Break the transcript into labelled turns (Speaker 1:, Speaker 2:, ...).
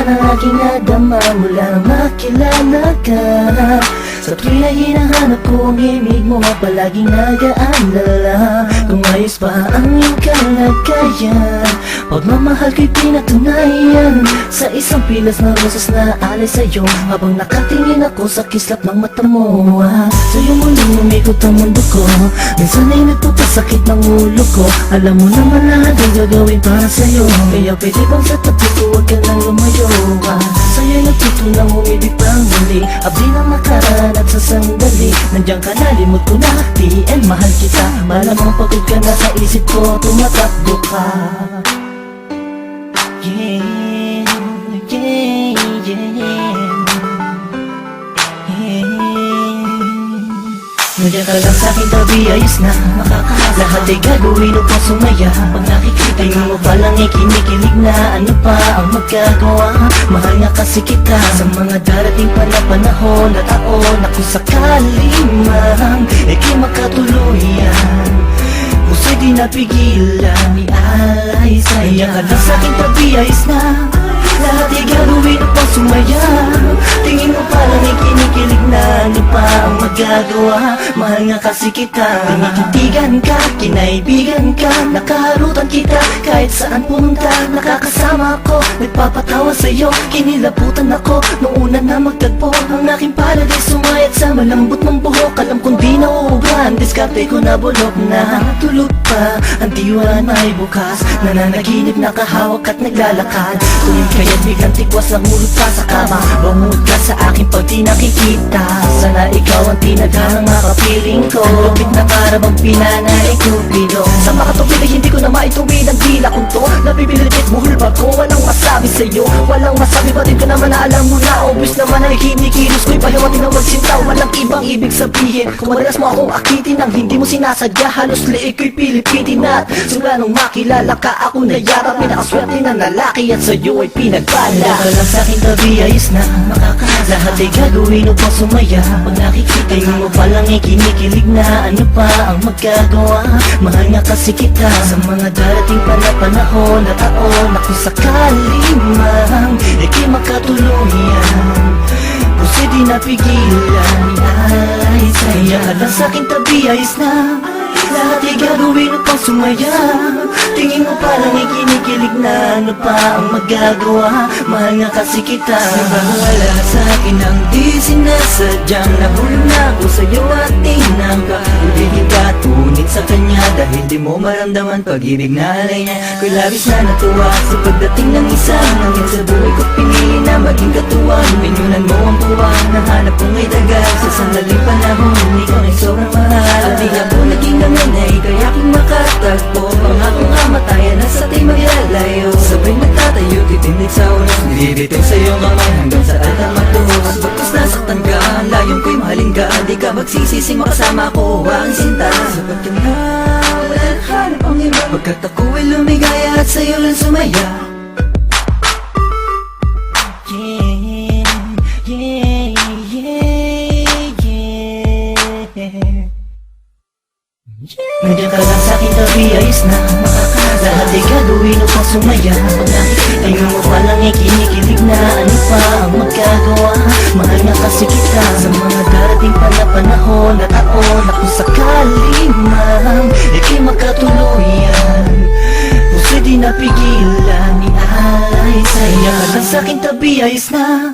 Speaker 1: ang aking nadama mula makilala ka. Sa tuwing na hinahanap ko ang himig mo, palaging nag-aalala kung ayos pa ang iyong kalagayan. Pagmamahal ko'y pinatunayan sa isang pilas na rosas na alay sa'yo, habang nakatingin ako sa kislap ng mata mo. Sa'yo muling umikot ang mundo ko, minsan ay nagpapasakit ng ulo ko. Alam mo naman lahat ang gagawin para sa'yo, kaya pwede bang sa tabi ko huwag ka nang lumayo. Sa'yo'y natutunang umibig pang muli, abdi ng nakaraan at sa sandali nandiyan ka na, limot ko na, PN mahal kita. Malamang pagod ka na sa isip ko, tumatakbo ka. Yeah, yeah, yeah, yeah. Nandiyan ka lang sa'king tabi, ayos na makakahasa. Lahat ay gagawin upang sumaya. Pag nakikita mo palang kinikilig na, ano pa ang magagawa? Mahal nga kasi kita sa mga darating pa na panahon at taon na kung sakali man ika'y makatuluyan, puso'y di napigilan, ialay sa'yo. Nandiyan ka lang sa'king tabi, ayos na lahat ay gagawin upang sumaya. Tingin mo palang kinikilig na, ano pa ang magagawa? Mahal nga kasi kita. Tinititigan ka, kinaibigan ka, nakaharutan kita kahit saan pumunta. Nakakasama ako, nagpapatawa sa'yo, kinilabutan ako nung una na magtagpo. Ang aking paradise sumayat sa malambot mong buhok. Alam kong di nauuban, diskarte ko na bulok na. Tulog pa, ang diwa may bukas, nananaginip, nakahawak at naglalakad. Tuwing kaya't biglang tikwas ng hulog pa sa kama, bangod ka sa aking pag di nakikita. Sana ikaw ang tinadhanang makapiling ko, lupit na karabang pinanay kupido. Sa makatupid ay hindi ko na maituwid ang dila kong to. Nabibilipit buhol ba ko, walang masabi sa'yo, walang masabi, batid ko naman na alam mo na. Obvious naman ay kinikilos ko'y pahiwating na magsinta, walang ibang ibig sabihin. Kung madalas mo akong akitin ang hindi mo sinasadya, halos liig ko'y pilipitin at simula nung makilala ka ako nayarap. Pinakaswerte na lalaki at sa'yo ay pinagpala. Nandiyan ka lang sa'king tabi, ayos na makakahasa. Lahat ay gagawin upang sumaya. Pag nakikita mo palang kinikilig na, ano pa ang magagawa? Mahal nga kasi kita sa mga darating pa na panahon at taon na kung sakali man ika'y makatuluyan, puso'y di napigilan, ialay sa'yo. Nandiyan ka lang sa'king tabi, ayos na lahat ay gagawin upang sumaya. Tingin mo palang kinikilig na, ano pa ang magagawa? Mahal nga kasi kita.
Speaker 2: Wala sa'kin ang di sinasadyang, nahulog na ako sa'yo at tinangka. Hindi kita tunit sa kanya dahil di mo maramdaman pag-ibig na alay niya. Ko'y labis na natuwa sa pagdating ng isang hangin sa buhay ko, pinili na maging katuwang. Pinunan mo ang puwang, nahanap kong may dagal sa sandaling panahon, ikaw ay sobrang mahal. At di ako naging nanganay kaya aking makatagpo, pangako nga matayan na sa ating maglalayo. Sabay nagtatayo, titindig sa oras, nilibitaw sa iyong kamay hanggang sa alam matuhos. Bagkus nasaktan ka, ang layong ko'y mahalin ka, di ka magsisisi makasama ko ang sinta. Sapat ka na, wala nang hanap ang iba, pagkat ako'y lumigaya at sa'yo lang sumaya.
Speaker 1: Nandiyan ka lang sa'king tabi, ayos na makakahasa. Lahat ay gagawin upang sumaya. Pag nakikita mo palang kinikilig na, ano pa ang magagawa? Mahal nga kasi kita sa mga darating pa na panahon at taon na kung sakali man ika'y makatuluyan, puso'y di napigilan, ialay sa'yo. Nandiyan ka lang sa'king tabi, ayos na